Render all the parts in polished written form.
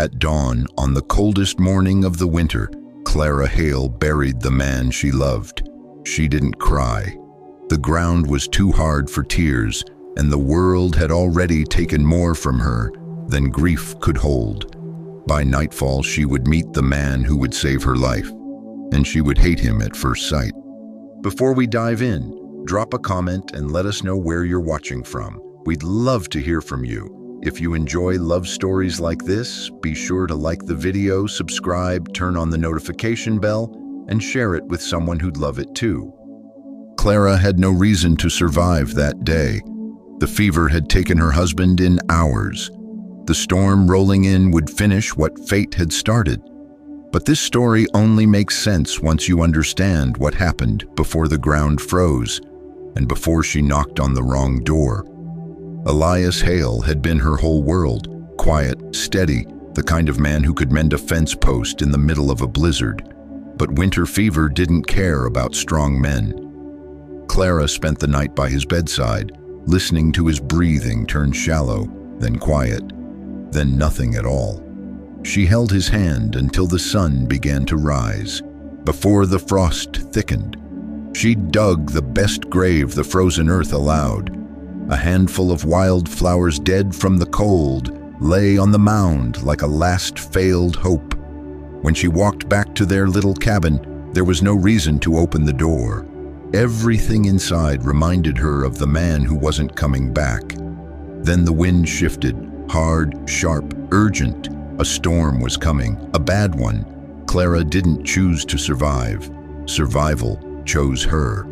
At dawn, on the coldest morning of the winter, Clara Hale buried the man she loved. She didn't cry. The ground was too hard for tears, and the world had already taken more from her than grief could hold. By nightfall, she would meet the man who would save her life, and she would hate him at first sight. Before we dive in, drop a comment and let us know where you're watching from. We'd love to hear from you. If you enjoy love stories like this, be sure to like the video, subscribe, turn on the notification bell, and share it with someone who'd love it too. Clara had no reason to survive that day. The fever had taken her husband in hours. The storm rolling in would finish what fate had started. But this story only makes sense once you understand what happened before the ground froze and before she knocked on the wrong door. Elias Hale had been her whole world, quiet, steady, the kind of man who could mend a fence post in the middle of a blizzard. But winter fever didn't care about strong men. Clara spent the night by his bedside, listening to his breathing turn shallow, then quiet, then nothing at all. She held his hand until the sun began to rise, before the frost thickened. She dug the best grave the frozen earth allowed. A handful of wild flowers dead from the cold lay on the mound like a last failed hope. When she walked back to their little cabin, there was no reason to open the door. Everything inside reminded her of the man who wasn't coming back. Then the wind shifted, hard, sharp, urgent. A storm was coming, a bad one. Clara didn't choose to survive. Survival chose her.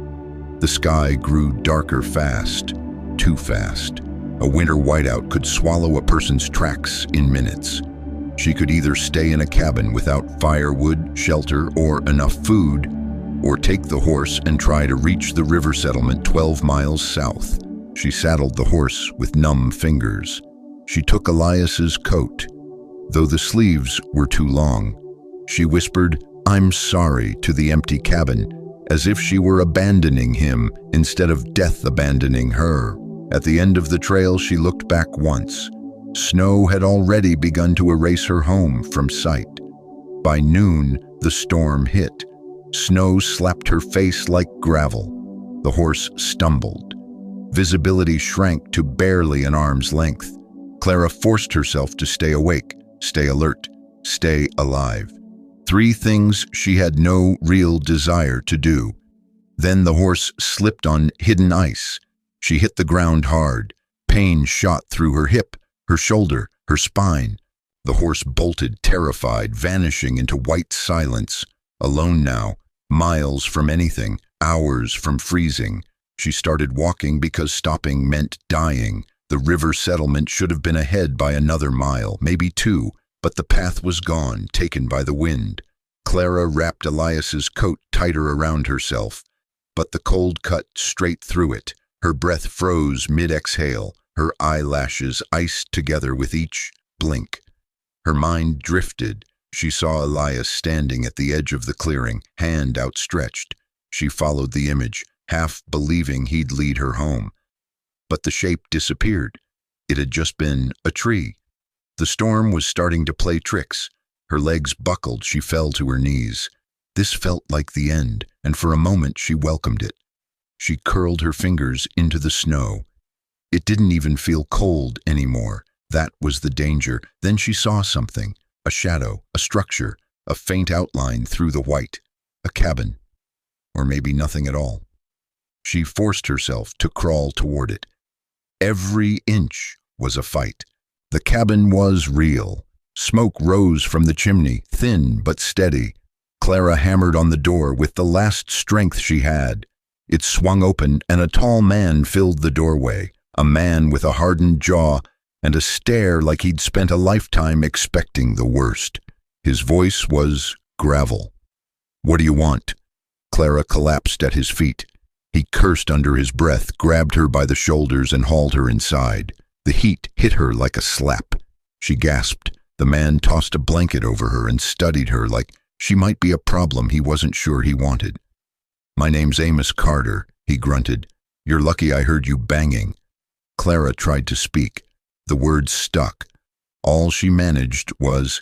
The sky grew darker fast, too fast. A winter whiteout could swallow a person's tracks in minutes. She could either stay in a cabin without firewood, shelter, or enough food, or take the horse and try to reach the river settlement 12 miles south. She saddled the horse with numb fingers. She took Elias's coat, though the sleeves were too long. She whispered, "I'm sorry," to the empty cabin, as if she were abandoning him instead of death abandoning her. At the end of the trail, she looked back once. Snow had already begun to erase her home from sight. By noon, the storm hit. Snow slapped her face like gravel. The horse stumbled. Visibility shrank to barely an arm's length. Clara forced herself to stay awake, stay alert, stay alive. 3 things she had no real desire to do. Then the horse slipped on hidden ice. She hit the ground hard. Pain shot through her hip, her shoulder, her spine. The horse bolted, terrified, vanishing into white silence. Alone now, miles from anything, hours from freezing. She started walking because stopping meant dying. The river settlement should have been ahead by another mile, maybe 2, but the path was gone, taken by the wind. Clara wrapped Elias's coat tighter around herself, but the cold cut straight through it. Her breath froze mid-exhale, her eyelashes iced together with each blink. Her mind drifted. She saw Elias standing at the edge of the clearing, hand outstretched. She followed the image, half believing he'd lead her home. But the shape disappeared. It had just been a tree. The storm was starting to play tricks. Her legs buckled, she fell to her knees. This felt like the end, and for a moment she welcomed it. She curled her fingers into the snow. It didn't even feel cold anymore. That was the danger. Then she saw something. A shadow, a structure, a faint outline through the white. A cabin. Or maybe nothing at all. She forced herself to crawl toward it. Every inch was a fight. The cabin was real. Smoke rose from the chimney, thin but steady. Clara hammered on the door with the last strength she had. It swung open, and a tall man filled the doorway. A man with a hardened jaw and a stare like he'd spent a lifetime expecting the worst. His voice was gravel. "What do you want?" Clara collapsed at his feet. He cursed under his breath, grabbed her by the shoulders, and hauled her inside. The heat hit her like a slap. She gasped. The man tossed a blanket over her and studied her like she might be a problem he wasn't sure he wanted. "My name's Amos Carter," he grunted. "You're lucky I heard you banging." Clara tried to speak. The words stuck. All she managed was,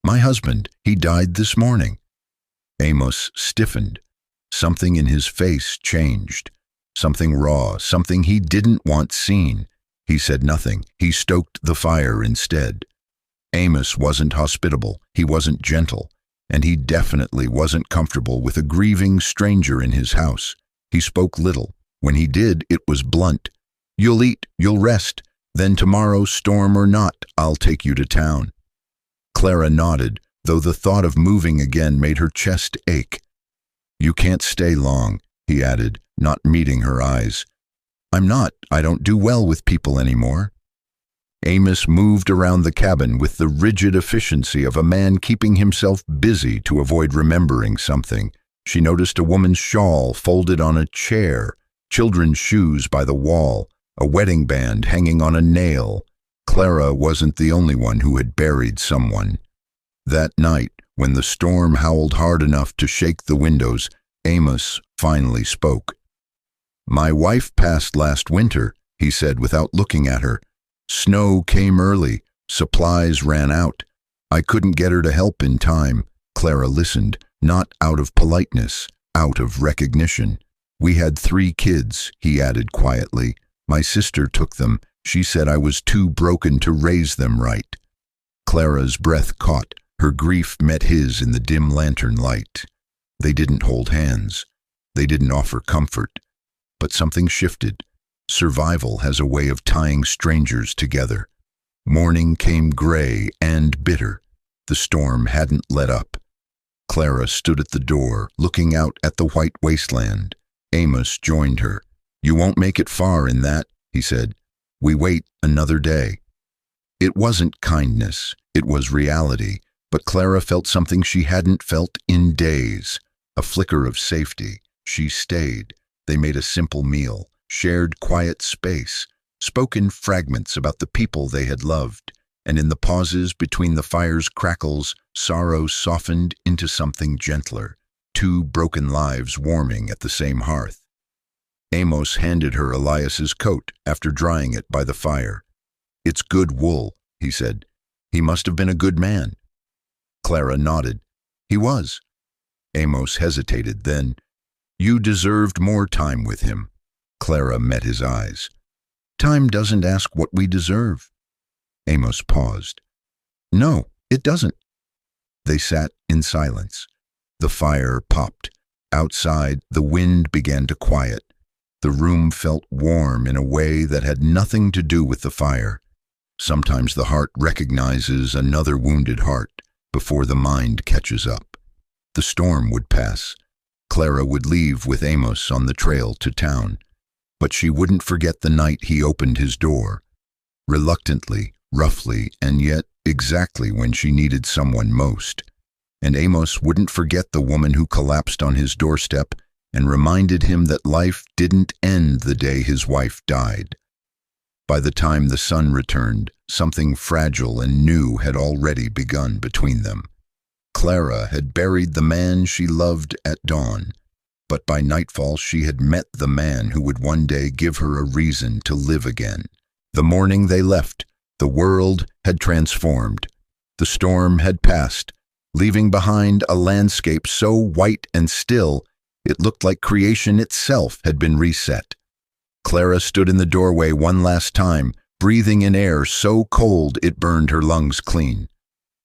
"My husband, he died this morning." Amos stiffened. Something in his face changed. Something raw, something he didn't want seen. He said nothing. He stoked the fire instead. Amos wasn't hospitable. He wasn't gentle. And he definitely wasn't comfortable with a grieving stranger in his house. He spoke little. When he did, it was blunt. "You'll eat, you'll rest. Then tomorrow, storm or not, I'll take you to town." Clara nodded, though the thought of moving again made her chest ache. "You can't stay long," he added, not meeting her eyes. I don't do well with people anymore." Amos moved around the cabin with the rigid efficiency of a man keeping himself busy to avoid remembering something. She noticed a woman's shawl folded on a chair, children's shoes by the wall, a wedding band hanging on a nail. Clara wasn't the only one who had buried someone. That night, when the storm howled hard enough to shake the windows, Amos finally spoke. "My wife passed last winter," he said without looking at her. "Snow came early. Supplies ran out. I couldn't get her to help in time." Clara listened, not out of politeness, out of recognition. "We had 3 kids," he added quietly. "My sister took them. She said I was too broken to raise them right." Clara's breath caught. Her grief met his in the dim lantern light. They didn't hold hands. They didn't offer comfort. But something shifted. Survival has a way of tying strangers together. Morning came gray and bitter. The storm hadn't let up. Clara stood at the door, looking out at the white wasteland. Amos joined her. "You won't make it far in that," he said. "We wait another day." It wasn't kindness. It was reality. But Clara felt something she hadn't felt in days. A flicker of safety. She stayed. They made a simple meal, shared quiet space, spoke in fragments about the people they had loved, and in the pauses between the fire's crackles, sorrow softened into something gentler, 2 broken lives warming at the same hearth. Amos handed her Elias's coat after drying it by the fire. "It's good wool," he said. "He must have been a good man." Clara nodded. "He was." Amos hesitated, then, "You deserved more time with him." Clara met his eyes. "Time doesn't ask what we deserve." Amos paused. "No, it doesn't." They sat in silence. The fire popped. Outside, the wind began to quiet. The room felt warm in a way that had nothing to do with the fire. Sometimes the heart recognizes another wounded heart before the mind catches up. The storm would pass. Clara would leave with Amos on the trail to town. But she wouldn't forget the night he opened his door. Reluctantly, roughly, and yet exactly when she needed someone most. And Amos wouldn't forget the woman who collapsed on his doorstep and reminded him that life didn't end the day his wife died. By the time the sun returned, something fragile and new had already begun between them. Clara had buried the man she loved at dawn, but by nightfall she had met the man who would one day give her a reason to live again. The morning they left, the world had transformed. The storm had passed, leaving behind a landscape so white and still it looked like creation itself had been reset. Clara stood in the doorway one last time, breathing in air so cold it burned her lungs clean.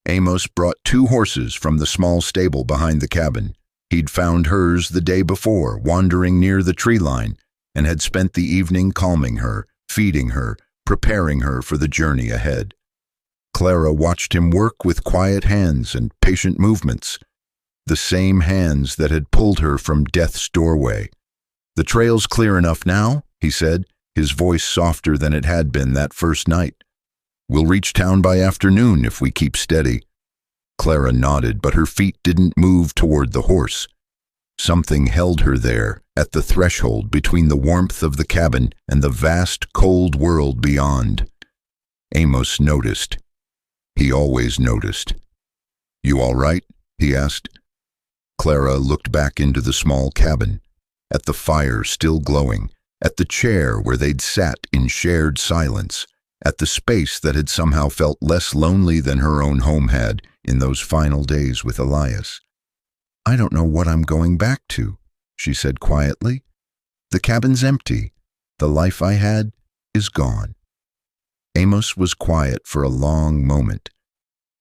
Amos brought 2 horses from the small stable behind the cabin. He'd found hers the day before, wandering near the tree line, and had spent the evening calming her, feeding her, preparing her for the journey ahead. Clara watched him work with quiet hands and patient movements, the same hands that had pulled her from death's doorway. "The trail's clear enough now," he said, his voice softer than it had been that first night. "We'll reach town by afternoon if we keep steady." Clara nodded, but her feet didn't move toward the horse. Something held her there, at the threshold between the warmth of the cabin and the vast, cold world beyond. Amos noticed. He always noticed. "You all right?" he asked. Clara looked back into the small cabin, at the fire still glowing, at the chair where they'd sat in shared silence, at the space that had somehow felt less lonely than her own home had in those final days with Elias. "I don't know what I'm going back to," she said quietly. "The cabin's empty. The life I had is gone." Amos was quiet for a long moment.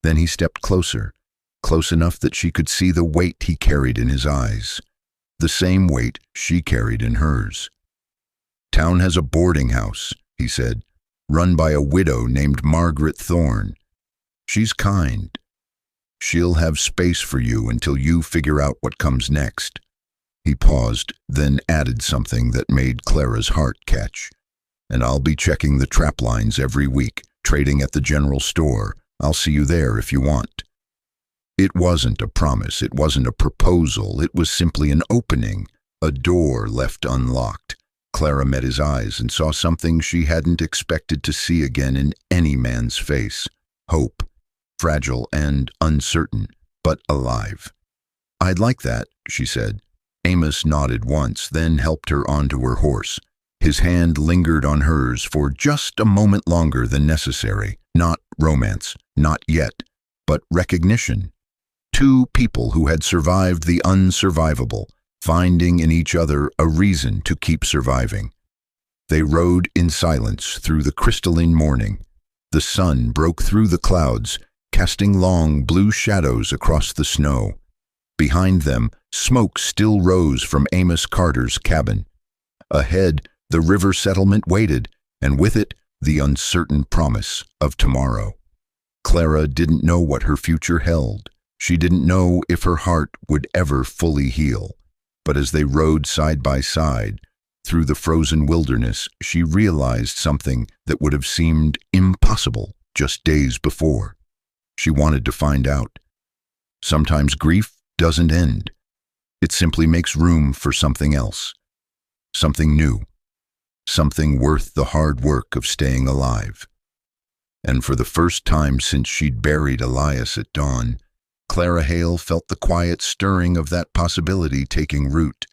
Then he stepped closer, close enough that she could see the weight he carried in his eyes, the same weight she carried in hers. "Town has a boarding house," he said, "run by a widow named Margaret Thorne. She's kind. She'll have space for you until you figure out what comes next." He paused, then added something that made Clara's heart catch. "And I'll be checking the trap lines every week, trading at the general store. I'll see you there if you want." It wasn't a promise, it wasn't a proposal, it was simply an opening, a door left unlocked. Clara met his eyes and saw something she hadn't expected to see again in any man's face. Hope, fragile and uncertain, but alive. "I'd like that," she said. Amos nodded once, then helped her onto her horse. His hand lingered on hers for just a moment longer than necessary. Not romance, not yet, but recognition. Two people who had survived the unsurvivable, finding in each other a reason to keep surviving. They rode in silence through the crystalline morning. The sun broke through the clouds, casting long blue shadows across the snow. Behind them, smoke still rose from Amos Carter's cabin. Ahead, the river settlement waited, and with it, the uncertain promise of tomorrow. Clara didn't know what her future held. She didn't know if her heart would ever fully heal. But as they rode side by side through the frozen wilderness, she realized something that would have seemed impossible just days before. She wanted to find out. Sometimes grief doesn't end. It simply makes room for something else, something new, something worth the hard work of staying alive. And for the first time since she'd buried Elias at dawn, Clara Hale felt the quiet stirring of that possibility taking root.